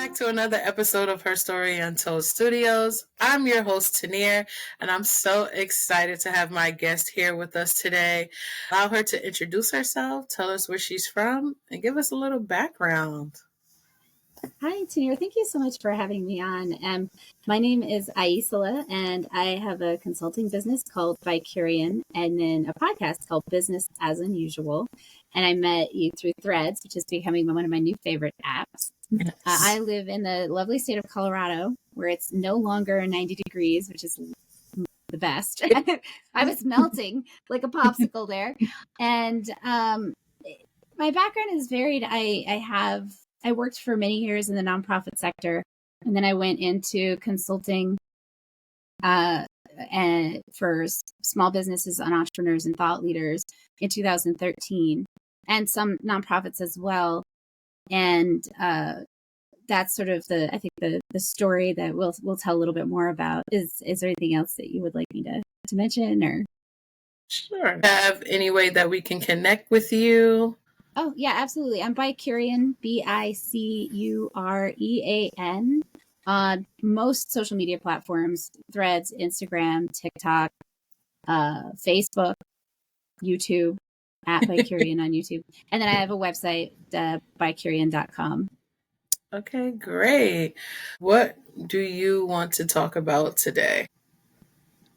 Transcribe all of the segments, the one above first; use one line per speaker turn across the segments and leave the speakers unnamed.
back to another episode of Her Story Untold Studios. I'm your host, Tanir, and I'm so excited to have my guest here with us today. Allow her to introduce herself, tell us where she's from, and give us a little background.
Hi, Tanir. Thank you so much for having me on. My name is Aicila, and I have a consulting business called Vicarion, and then a podcast called Business as Unusual. And I met you through Threads, which is becoming one of my new favorite apps.
Yes.
I live in the lovely state of Colorado, where it's no longer 90 degrees, which is the best. I was melting like a popsicle there. And my background is varied. I worked for many years in the nonprofit sector, and then I went into consulting and for small businesses and entrepreneurs and thought leaders in 2013, and some nonprofits as well. And that's sort of I think the story that we'll tell a little bit more about. Is there anything else that you would like me to mention, or?
Sure. Have any way that we can connect with you?
Oh, yeah, absolutely. I'm Vicarion, Bicurean, on most social media platforms: Threads, Instagram, TikTok, Facebook, YouTube, at Vicarion on YouTube. And then I have a website, bicurean.com.
Okay, great. What do you want to talk about today?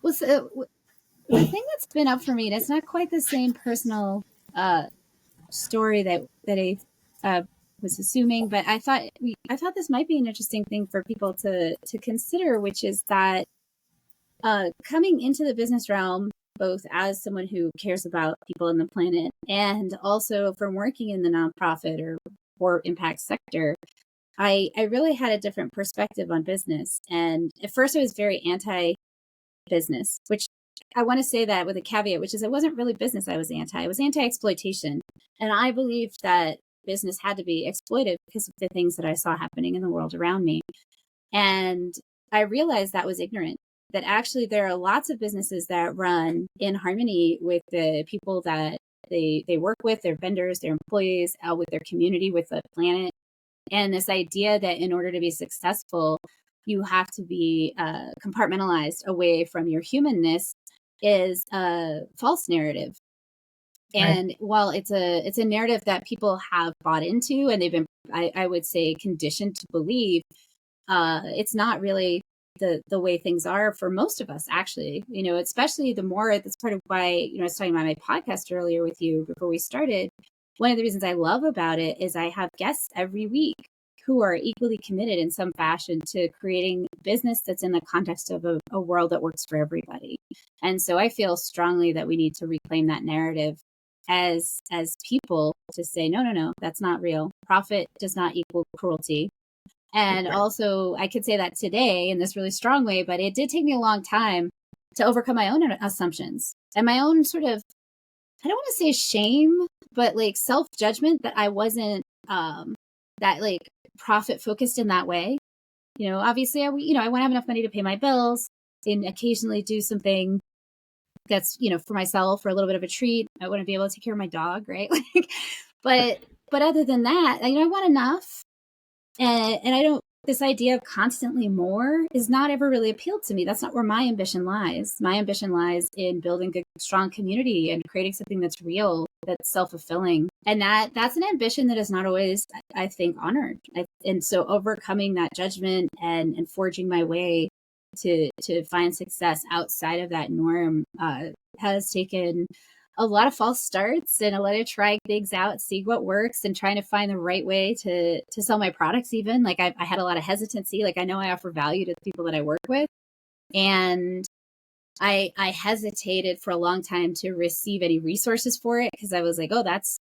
Well, so, the thing that's been up for me, and it's not quite the same personal story that I was assuming, but I thought this might be an interesting thing for people to consider, which is that coming into the business realm, both as someone who cares about people and the planet, and also from working in the nonprofit or impact sector, I really had a different perspective on business. And at first I was very anti-business, which I want to say that with a caveat, which is it wasn't really business I was anti-exploitation. And I believed that business had to be exploitive because of the things that I saw happening in the world around me. And I realized that was ignorant, that actually there are lots of businesses that run in harmony with the people that they work with, their vendors, their employees, with their community, with the planet. And this idea that in order to be successful, you have to be compartmentalized away from your humanness is a false narrative. And right. While it's a narrative that people have bought into and they've been, I would say, conditioned to believe, it's not really the way things are for most of us, actually. Especially the more, that's part of why, I was talking about my podcast earlier with you before we started. One of the reasons I love about it is I have guests every week who are equally committed in some fashion to creating business that's in the context of a world that works for everybody. And so I feel strongly that we need to reclaim that narrative as people, to say, no, that's not real. Profit does not equal cruelty. And also I could say that today in this really strong way, but it did take me a long time to overcome my own assumptions and my own sort of, I don't want to say shame, but like self-judgment that I wasn't that like profit focused in that way. Obviously I want to have enough money to pay my bills and occasionally do something that's, for myself, or a little bit of a treat. I want to be able to take care of my dog, right? But other than that, I want enough. And I don't, this idea of constantly more is not ever really appealed to me. That's not where my ambition lies. My ambition lies in building a strong community and creating something that's real, that's self-fulfilling. And that's an ambition that is not always, I think, honored. And so overcoming that judgment and forging my way to find success outside of that norm has taken a lot of false starts and a lot of trying things out, see what works, and trying to find the right way to sell my products. Even like I had a lot of hesitancy. Like I know I offer value to the people that I work with, and I hesitated for a long time to receive any resources for it because I was like, oh, that's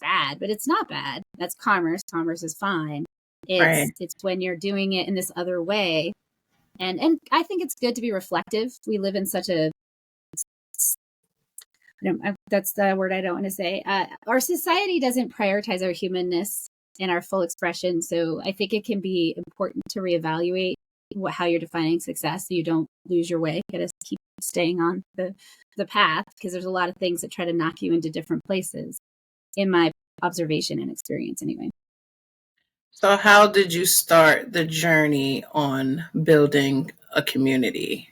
bad, but it's not bad. That's commerce. Commerce is fine. It's when you're doing it in this other way, and I think it's good to be reflective. We live in such a that's the word I don't want to say. Our society doesn't prioritize our humanness and our full expression. So I think it can be important to reevaluate how you're defining success so you don't lose your way. You got to keep staying on the path, because there's a lot of things that try to knock you into different places, in my observation and experience anyway.
So, how did you start the journey on building a community?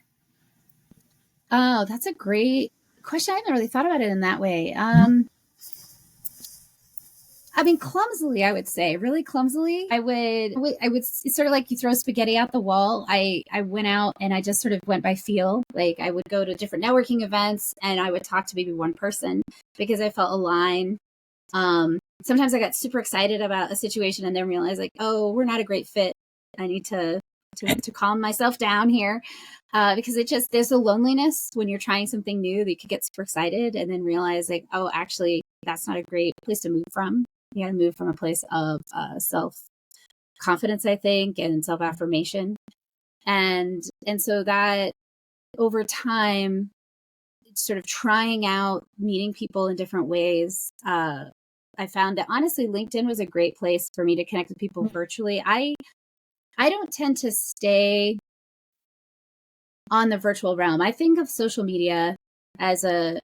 Oh, that's a great question. I haven't really thought about it in that way. I mean, clumsily, I would say, really clumsily. I would sort of like you throw spaghetti out the wall. I went out and I just sort of went by feel. Like I would go to different networking events and I would talk to maybe one person because I felt aligned. Sometimes I got super excited about a situation and then realized like, oh, we're not a great fit. I need to calm myself down here. Because there's a loneliness when you're trying something new that you could get super excited and then realize like, oh, actually, that's not a great place to move from. You got to move from a place of self confidence, I think, and self affirmation, and so that over time, sort of trying out meeting people in different ways. I found that honestly, LinkedIn was a great place for me to connect with people virtually. I don't tend to stay on the virtual realm. I think of social media as a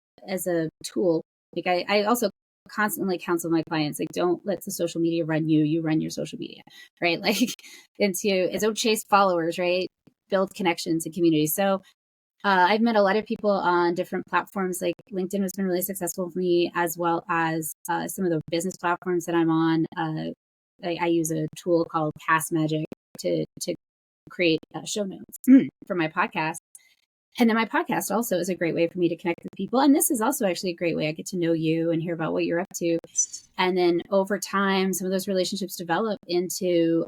tool. Like I also constantly counsel my clients, like, don't let the social media run you. You run your social media, right? Like don't chase followers, right? Build connections and communities. So I've met a lot of people on different platforms. Like LinkedIn has been really successful for me, as well as some of the business platforms that I'm on. I use a tool called Cast Magic to create show notes for my podcast. And then my podcast also is a great way for me to connect with people. And this is also actually a great way I get to know you and hear about what you're up to. And then over time, some of those relationships develop into,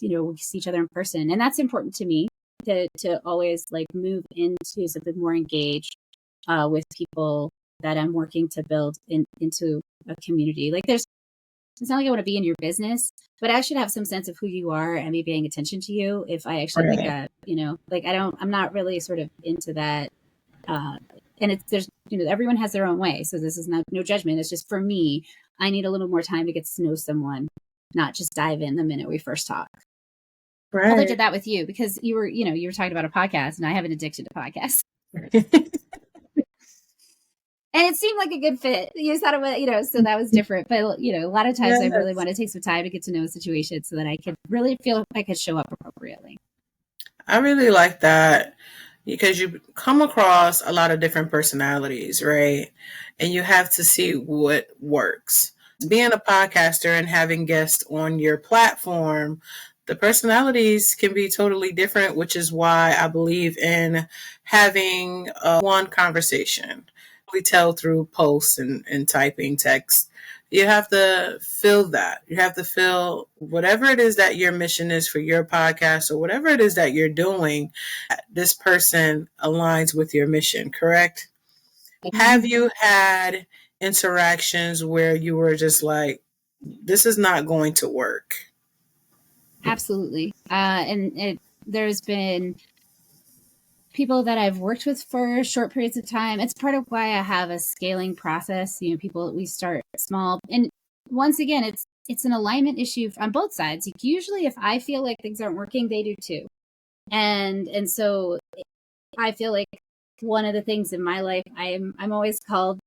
we see each other in person. And that's important to me to always like move into something more engaged with people that I'm working to build into a community. Like it's not like I want to be in your business, but I should have some sense of who you are and me paying attention to you if I actually
Right.
think, I'm not really sort of into that. And there's, everyone has their own way. So this is no judgment. It's just for me, I need a little more time to get to know someone, not just dive in the minute we first talk. Hope I did
Right.
that with you because you were talking about a podcast and I have an addiction to podcasts. And it seemed like a good fit. You thought it was, so that was different. But, a lot of times I really
Yes.
want to take some time to get to know a situation so that I could really feel like I could show up appropriately.
I really like that because you come across a lot of different personalities, right? And you have to see what works. Being a podcaster and having guests on your platform, the personalities can be totally different, which is why I believe in having a one conversation. We tell through posts and typing text. You have to feel that. You have to feel whatever it is that your mission is for your podcast or whatever it is that you're doing, this person aligns with your mission, correct? Have you had interactions where you were just like, this is not going to work?
Absolutely. There's been people that I've worked with for short periods of time. It's part of why I have a scaling process. We start small. And once again, it's an alignment issue on both sides. Like usually if I feel like things aren't working, they do too. And so I feel like one of the things in my life, I'm always called,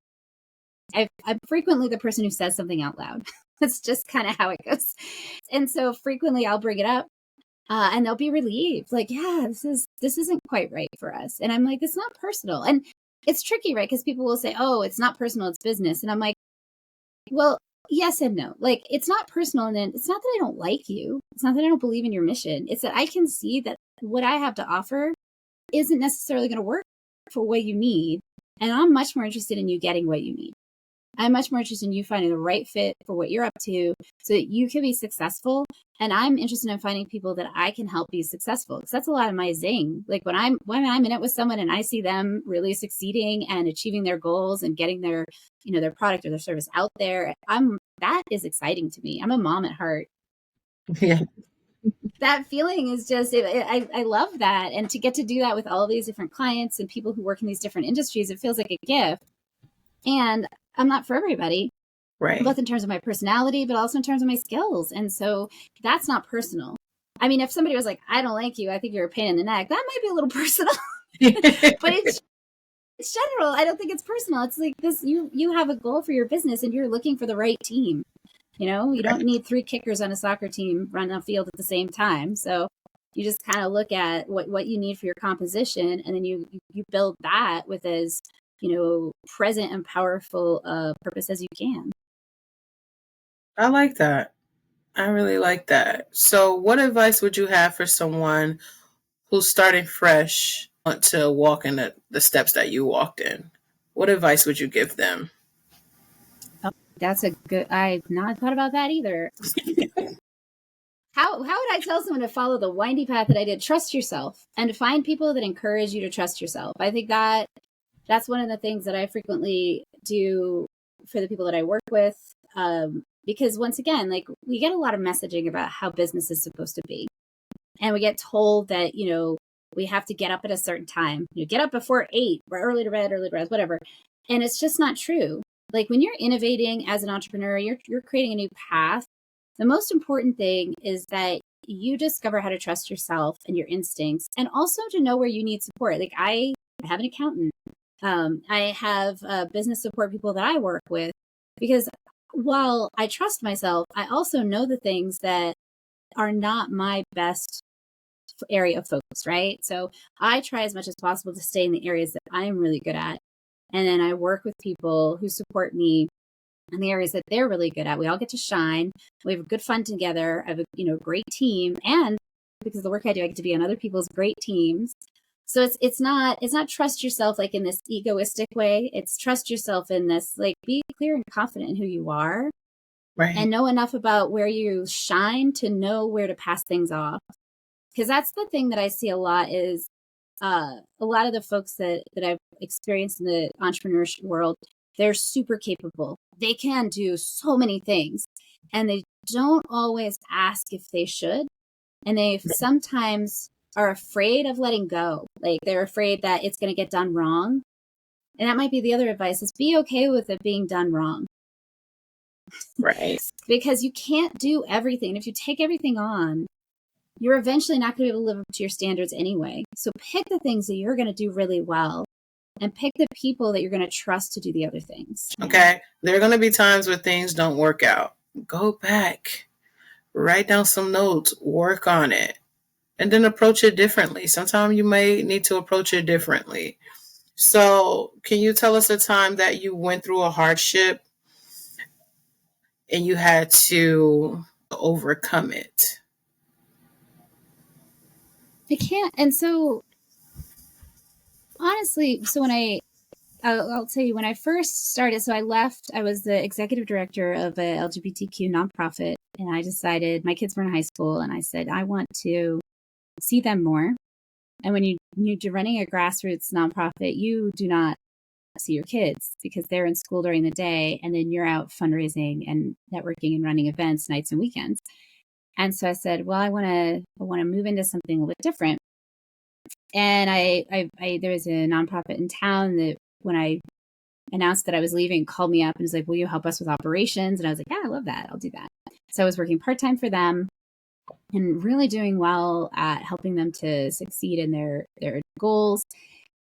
I'm frequently the person who says something out loud. That's just kind of how it goes. And so frequently I'll bring it up and they'll be relieved. Like, yeah, this isn't quite right for us. And I'm like, it's not personal. And it's tricky, right? Because people will say, oh, it's not personal, it's business. And I'm like, well, yes and no. Like, it's not personal. And then it's not that I don't like you. It's not that I don't believe in your mission. It's that I can see that what I have to offer isn't necessarily going to work for what you need. And I'm much more interested in you getting what you need. I'm much more interested in you finding the right fit for what you're up to so that you can be successful. And I'm interested in finding people that I can help be successful. Because that's a lot of my zing. Like when I'm in it with someone and I see them really succeeding and achieving their goals and getting their product or their service out there, that is exciting to me. I'm a mom at heart.
Yeah.
That feeling is just, I love that. And to get to do that with all of these different clients and people who work in these different industries, it feels like a gift. And I'm not for everybody,
Right.
both in terms of my personality, but also in terms of my skills. And so that's not personal. I mean, if somebody was like, I don't like you, I think you're a pain in the neck, that might be a little personal. But it's general. I don't think it's personal. It's like this, you have a goal for your business and you're looking for the right team. You don't need 3 kickers on a soccer team running a field at the same time. So you just kind of look at what you need for your composition, and then you build that with as, present and powerful purpose as you can.
I like that. I really like that. So, what advice would you have for someone who's starting fresh, want to walk in the steps that you walked in? What advice would you give them?
Oh, that's a good. I've not thought about that either. How would I tell someone to follow the windy path that I did? Trust yourself, and to find people that encourage you to trust yourself. I think that's one of the things that I frequently do for the people that I work with. Because once again, like, we get a lot of messaging about how business is supposed to be. And we get told that, we have to get up at a certain time. Get up before 8, or early to bed, whatever. And it's just not true. Like, when you're innovating as an entrepreneur, you're creating a new path. The most important thing is that you discover how to trust yourself and your instincts, and also to know where you need support. Like, I have an accountant. I have business support people that I work with, because while I trust myself, I also know the things that are not my best area of focus, right? So I try as much as possible to stay in the areas that I'm really good at. And then I work with people who support me in the areas that they're really good at. We all get to shine. We have good fun together. I have a great team. And because of the work I do, I get to be on other people's great teams. So it's not trust yourself like in this egoistic way. It's trust yourself in this, like, be clear and confident in who you are. Right. And know enough about where you shine to know where to pass things off. Because that's the thing that I see a lot is a lot of the folks that I've experienced in the entrepreneurship world, they're super capable. They can do so many things, and they don't always ask if they should. And they sometimes are afraid of letting go. Like, they're afraid that it's going to get done wrong. And that might be the other advice, is be okay with it being done wrong.
Right.
Because you can't do everything. If you take everything on, you're eventually not going to be able to live up to your standards anyway. So pick the things that you're going to do really well, and pick the people that you're going to trust to do the other things.
Okay. There are going to be times where things don't work out. Go back, write down some notes, work on it, and then approach it differently. Sometimes you may need to approach it differently. So, can you tell us a time that you went through a hardship and you had to overcome it?
I can't. And so, honestly, so I'll tell you, when I first started, so I was the executive director of a LGBTQ nonprofit, and I decided, my kids were in high school, and I said, I want to see them more. And when you're running a grassroots nonprofit, you do not see your kids because they're in school during the day, and then you're out fundraising and networking and running events nights and weekends. And so I said, well, I want to move into something a little bit different. And there was a nonprofit in town that, when I announced that I was leaving, called me up and was like, will you help us with operations? And I was like, yeah, I love that. I'll do that. So I was working part-time for them and really doing well at helping them to succeed in their goals.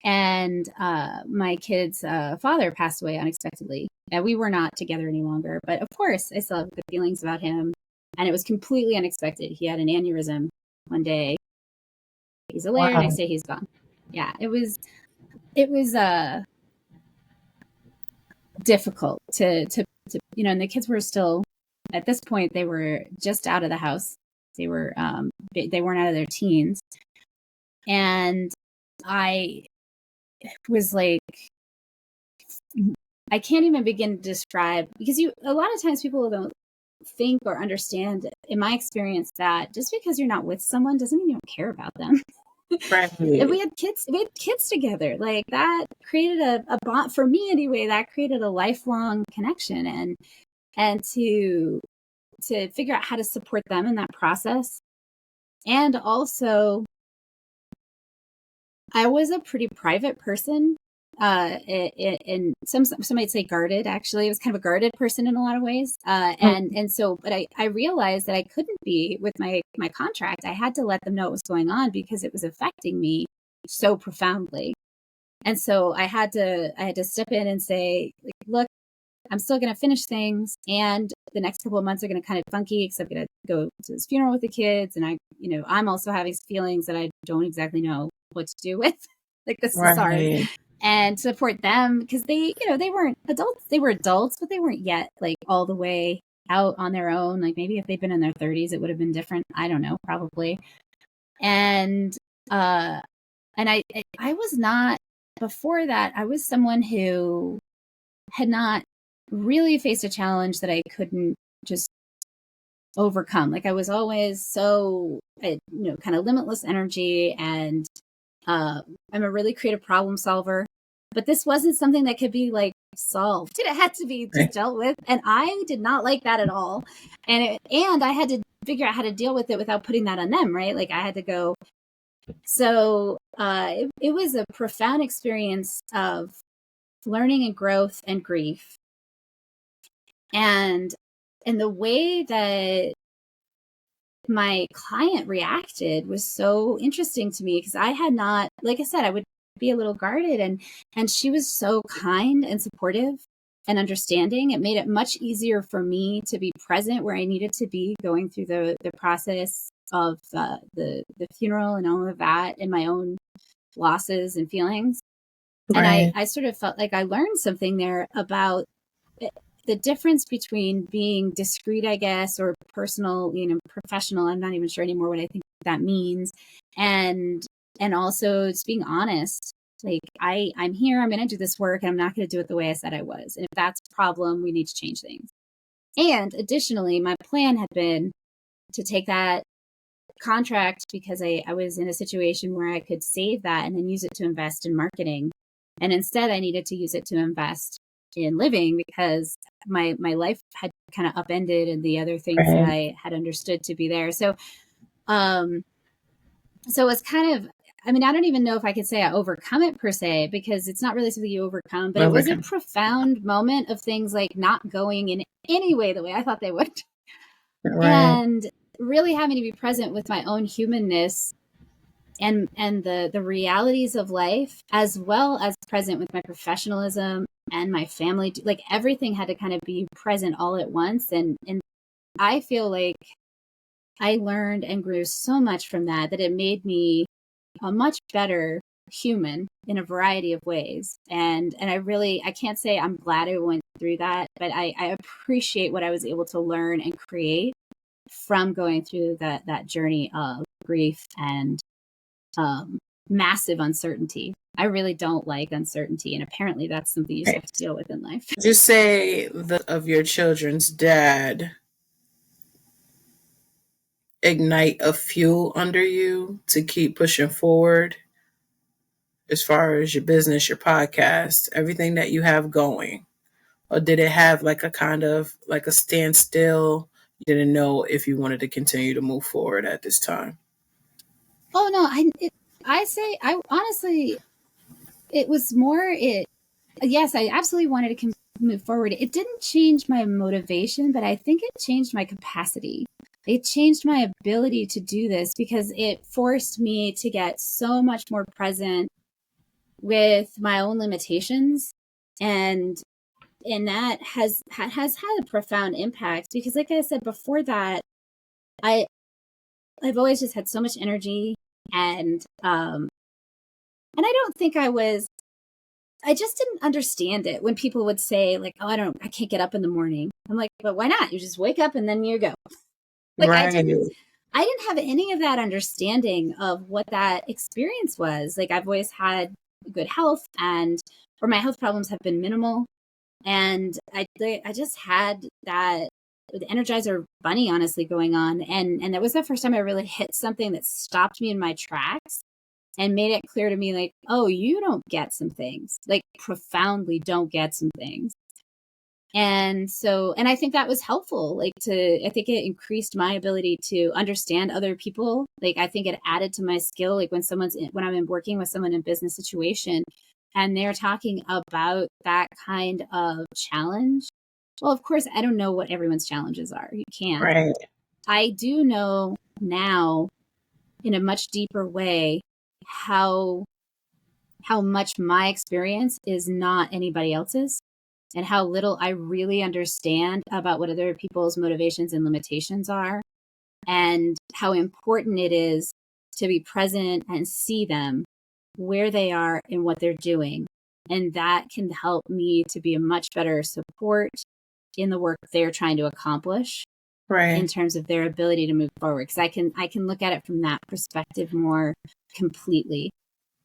And my kid's father passed away unexpectedly. We were not together any longer, but of course I still have good feelings about him. And it was completely unexpected. He had an aneurysm one day. He's a layer. Wow. Next day he's gone. Yeah, it was difficult to and the kids were still, at this point, they were just out of the house. They weren't out of their teens. And I was like, I can't even begin to describe, because a lot of times people don't think or understand, in my experience, that just because you're not with someone doesn't mean you don't care about them. Right. And we had kids together. Like, that created a bond for me anyway. That created a lifelong connection, and to figure out how to support them in that process. And also, I was a pretty private person. And some might say guarded. Actually, I was kind of a guarded person in a lot of ways. And so, but I realized that I couldn't be with my contract. I had to let them know what was going on because it was affecting me so profoundly. And so I had to step in and say, like, look, I'm still going to finish things. And the next couple of months are going to kind of funky because I'm going to go to this funeral with the kids. And I'm also having feelings that I don't exactly know what to do with. Like, this is hard. And support them because they weren't adults. They were adults, but they weren't yet like all the way out on their own. Like, maybe if they'd been in their 30s, it would have been different. I don't know, probably. And I was not, before that, I was someone who had not really faced a challenge that I couldn't just overcome. Like, I was always so, kind of limitless energy, and I'm a really creative problem solver. But this wasn't something that could be like solved. It had to be just dealt with, and I did not like that at all. And I had to figure out how to deal with it without putting that on them, right? Like, I had to go. So it was a profound experience of learning and growth and grief. And the way that my client reacted was so interesting to me, because I had not, like I said, I would be a little guarded, and she was so kind and supportive and understanding. It made it much easier for me to be present where I needed to be, going through the process of the funeral and all of that, and my own losses and feelings. And I sort of felt like I learned something there about the difference between being discreet, I guess, or personal, professional. I'm not even sure anymore what I think that means. And also just being honest. Like, I'm here, I'm going to do this work, and I'm not going to do it the way I said I was. And if that's a problem, we need to change things. And additionally, my plan had been to take that contract, because I was in a situation where I could save that and then use it to invest in marketing. And instead, I needed to use it to invest in living, because my life had kind of upended, and the other things that I had understood to be there. So it's kind of, I don't even know if I could say I overcome it per se, because it's not really something you overcome, but it was a profound moment of things like not going in any way the way I thought they would. And really having to be present with my own humanness and the realities of life, as well as present with my professionalism and my family. Like, everything had to kind of be present all at once. And I feel like I learned and grew so much from that it made me a much better human in a variety of ways. And I can't say I'm glad I went through that, but I appreciate what I was able to learn and create from going through that journey of grief and massive uncertainty. I really don't like uncertainty, and apparently that's something you just have to deal with in life.
Did you say of your children's dad ignite a fuel under you to keep pushing forward as far as your business, your podcast, everything that you have going? Or did it have like a kind of like a standstill? You didn't know if you wanted to continue to move forward at this time?
Oh, no, I honestly, it was more, yes, I absolutely wanted to move forward. It didn't change my motivation, but I think it changed my capacity. It changed my ability to do this, because it forced me to get so much more present with my own limitations. And that has had a profound impact, because like I said before that, I've always just had so much energy, and I don't think I just didn't understand it when people would say, like, oh, I can't get up in the morning. I'm like, but why not? You just wake up and then you go. Like, I didn't have any of that understanding of what that experience was. Like, I've always had good health, or my health problems have been minimal. And I just had that the Energizer bunny, honestly, going on. And that was the first time I really hit something that stopped me in my tracks and made it clear to me, like, oh, you don't get some things, like, profoundly don't get some things. And I think that was helpful. I think it increased my ability to understand other people. Like, I think it added to my skill. Like, when I'm working with someone in a business situation and they're talking about that kind of challenge. Well, of course, I don't know what everyone's challenges are. You can't.
Right.
I do know now, in a much deeper way, how much my experience is not anybody else's. and how little I really understand about what other people's motivations and limitations are, and how important it is to be present and see them where they are and what they're doing. And that can help me to be a much better support in the work they're trying to accomplish,
Right.
in terms of their ability to move forward. Because I can look at it from that perspective more completely.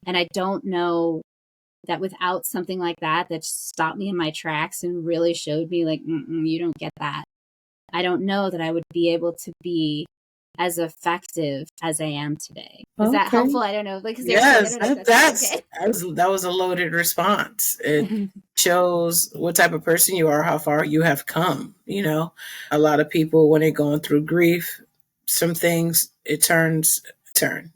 And I don't know that without something like that stopped me in my tracks and really showed me like, you don't get that. I don't know that I would be able to be as effective as I am today. Is that helpful? I don't know. Like,
Yes,
okay.
that was a loaded response. It shows what type of person you are, how far you have come. You know, a lot of people, when they're going through grief, some things it turns turn.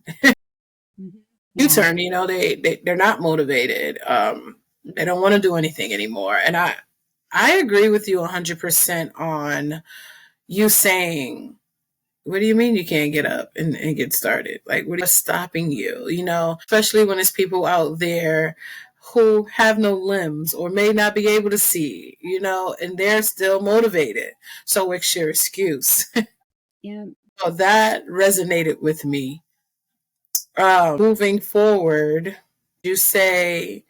You turn, you know, they're not motivated. They don't want to do anything anymore. And I agree with you 100% on you saying, what do you mean you can't get up and get started? Like, what's stopping you? You know, especially when it's people out there who have no limbs or may not be able to see, you know, and they're still motivated. So it's your excuse.
Yeah.
So that resonated with me. Moving forward, you say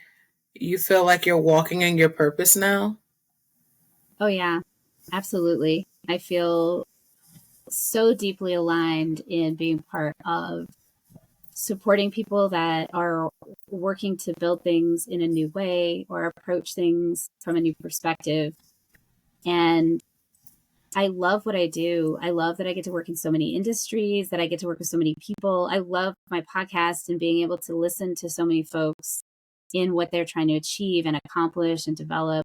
you feel like you're walking in your purpose now?
Oh, yeah, absolutely. I feel so deeply aligned in being part of supporting people that are working to build things in a new way or approach things from a new perspective. And I love what I do. I love that I get to work in so many industries, that I get to work with so many people. I love my podcast and being able to listen to so many folks in what they're trying to achieve and accomplish and develop.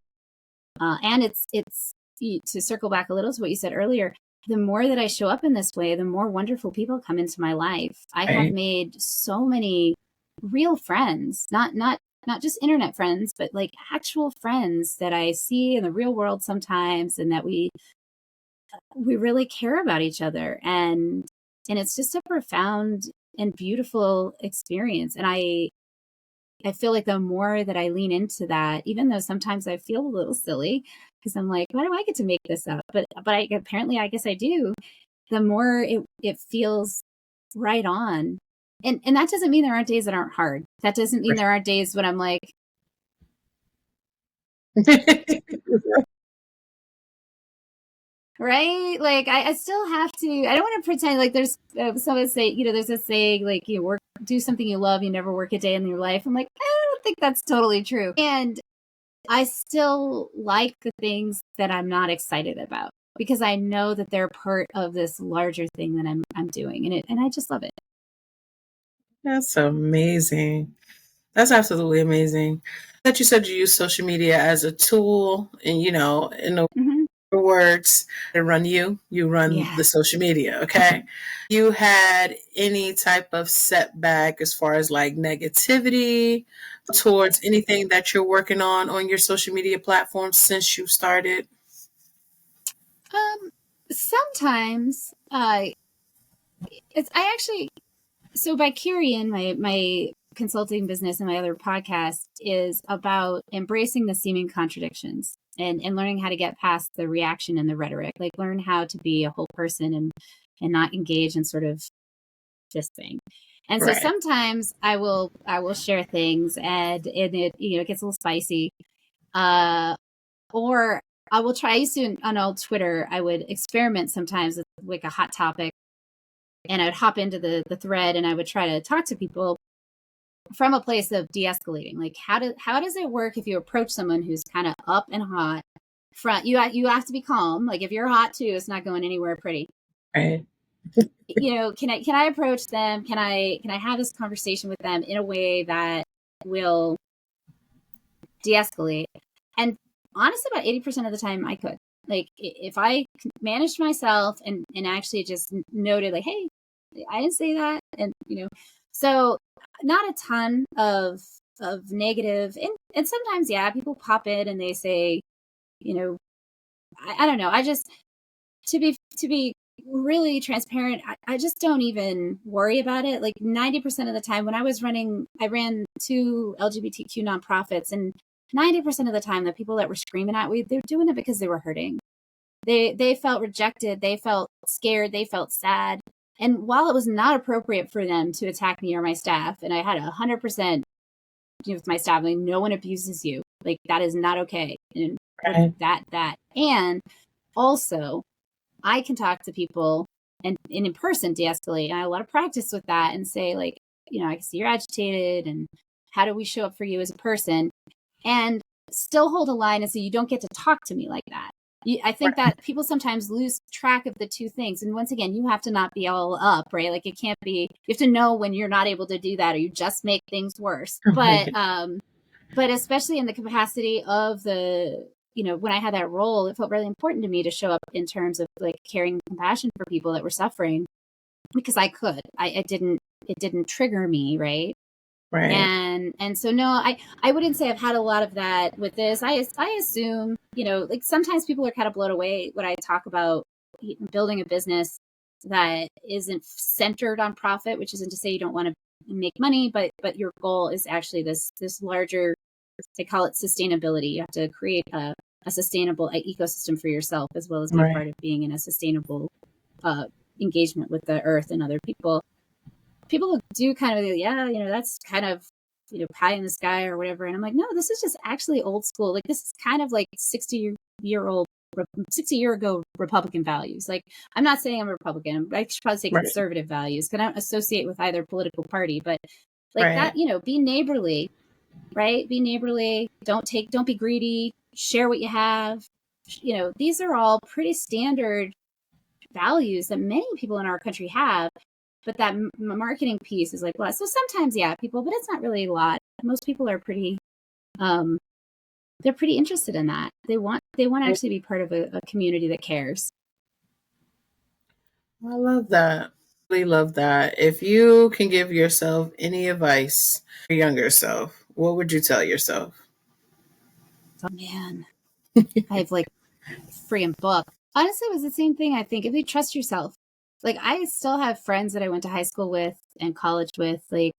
And it's to circle back a little to what you said earlier, the more that I show up in this way, the more wonderful people come into my life. I have made so many real friends, not just internet friends, but like actual friends that I see in the real world sometimes, and that we really care about each other. And it's just a profound and beautiful experience. And I feel like the more that I lean into that, even though sometimes I feel a little silly because I'm like, why do I get to make this up? But apparently I guess I do. The more it feels right on. And that doesn't mean there aren't days that aren't hard. That doesn't mean there aren't days when I'm like, right? Like I still have to, I don't want to pretend like there's someone say, you know, there's a saying like, you do something you love, you never work a day in your life. I'm like, I don't think that's totally true. And I still like the things that I'm not excited about because I know that they're part of this larger thing that I'm doing, and I just love it.
That's amazing. That's absolutely amazing. That you said you use social media as a tool, and you know, in the words, to run you run the social media. Okay. You had any type of setback as far as like negativity towards anything that you're working on your social media platforms since you started?
Sometimes it's I actually so Vicarion, my consulting business and my other podcast is about embracing the seeming contradictions and learning how to get past the reaction and the rhetoric, like learn how to be a whole person and not engage in sort of this thing. And so sometimes I will share things and it, you know, it gets a little spicy. Or I will try. I used to on old Twitter, I would experiment sometimes with like a hot topic, and I would hop into the thread and I would try to talk to people from a place of de-escalating. Like how does it work if you approach someone who's kind of up and hot? You have to be calm. Like if you're hot too, it's not going anywhere pretty.
Right.
You know, can I approach them? Can I have this conversation with them in a way that will de-escalate? And honestly, about 80% of the time I could. Like if I managed myself and actually just noted like, hey, I didn't say that. And, you know, so not a ton of negative. And sometimes, yeah, people pop in and they say, you know, I don't know. I just, to be really transparent, I just don't even worry about it. Like 90% of the time when I was running, I ran 2 LGBTQ nonprofits, and 90% of the time, the people that were screaming at me, they're doing it because they were hurting. They felt rejected. They felt scared. They felt sad. And while it was not appropriate for them to attack me or my staff, and I had 100% with my staff, like, no one abuses you. Like, that is not okay. And
Right.
that. And also, I can talk to people and in person de-escalate. And I have a lot of practice with that and say, like, I can see you're agitated, and how do we show up for you as a person? And still hold a line and say, you don't get to talk to me like that. I think that people sometimes lose track of the two things. And once again, you have to not be all up, right? Like, it can't be, you have to know when you're not able to do that, or you just make things worse. But especially in the capacity of the, when I had that role, it felt really important to me to show up in terms of like caring compassion for people that were suffering, because I could. It didn't trigger me, right?
Right.
And so, no, I wouldn't say I've had a lot of that with this. I assume, like, sometimes people are kind of blown away when I talk about building a business that isn't centered on profit, which isn't to say you don't want to make money, but your goal is actually this larger, they call it sustainability. You have to create a sustainable ecosystem for yourself, as well as be part of being in a sustainable engagement with the earth and other people. People do kind of, that's kind of, pie in the sky or whatever. And I'm like, no, this is just actually old school. Like, this is kind of like 60 year ago Republican values. Like, I'm not saying I'm a Republican. I should probably say conservative values, because I don't associate with either political party. But like that, be neighborly, right? Be neighborly. Don't be greedy. Share what you have. These are all pretty standard values that many people in our country have. But that marketing piece is like, well, so sometimes, people, but it's not really a lot. Most people are pretty, they're pretty interested in that. They want to actually be part of a community that cares.
I love that. Really love that. If you can give yourself any advice for your younger self, what would you tell yourself?
Oh, man, I have like a freaking book. Honestly, it was the same thing. I think if you trust yourself, like, I still have friends that I went to high school with and college with. Like,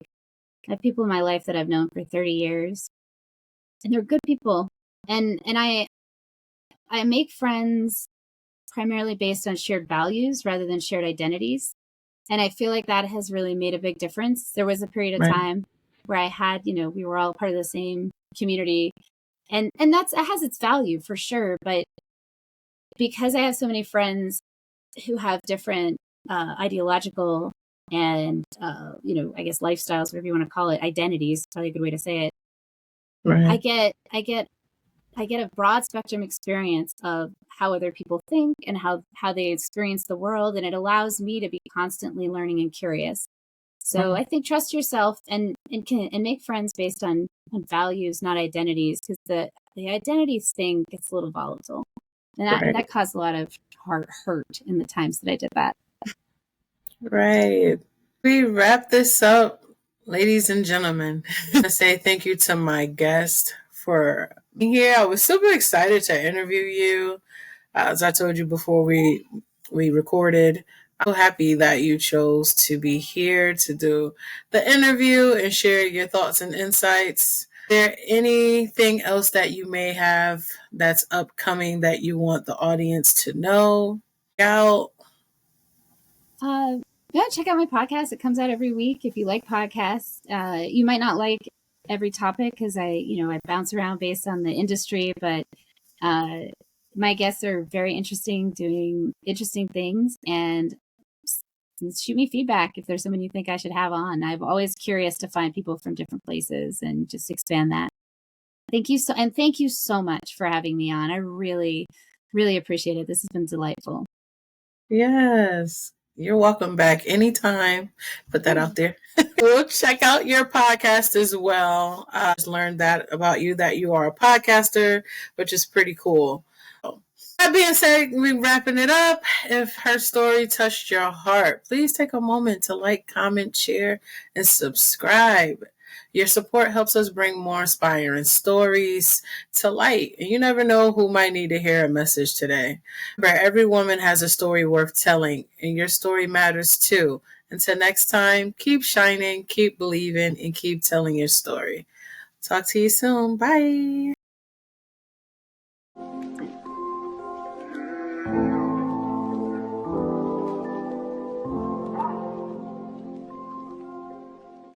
I have people in my life that I've known for 30 years, and they're good people. And I make friends primarily based on shared values rather than shared identities. And I feel like that has really made a big difference. There was a period of time where I had, we were all part of the same community, and that has its value for sure. But because I have so many friends who have different ideological and, I guess lifestyles, whatever you want to call it, identities, probably a good way to say it. I get a broad spectrum experience of how other people think and how they experience the world. And it allows me to be constantly learning and curious. So I think trust yourself and make friends based on values, not identities, because the identities thing gets a little volatile. And that caused a lot of hurt in the times that I did that.
Right. We wrap this up, ladies and gentlemen. I want to say thank you to my guest for being here. I was super excited to interview you. As I told you before we recorded, I'm so happy that you chose to be here to do the interview and share your thoughts and insights. Is there anything else that you may have that's upcoming that you want the audience to know about?
Yeah, check out my podcast. It comes out every week. If you like podcasts, you might not like every topic because I bounce around based on the industry, but my guests are very interesting, doing interesting things, and shoot me feedback if there's someone you think I should have on. I'm always curious to find people from different places and just expand that. Thank you so much for having me on. I really, really appreciate it. This has been delightful.
Yes. You're welcome back anytime. Put that out there. We'll check out your podcast as well. I just learned that about you, that you are a podcaster, which is pretty cool. That being said, we're wrapping it up. If her story touched your heart, please take a moment to like, comment, share, and subscribe. Your support helps us bring more inspiring stories to light. And you never know who might need to hear a message today. Remember, every woman has a story worth telling, and your story matters too. Until next time, keep shining, keep believing, and keep telling your story. Talk to you soon. Bye.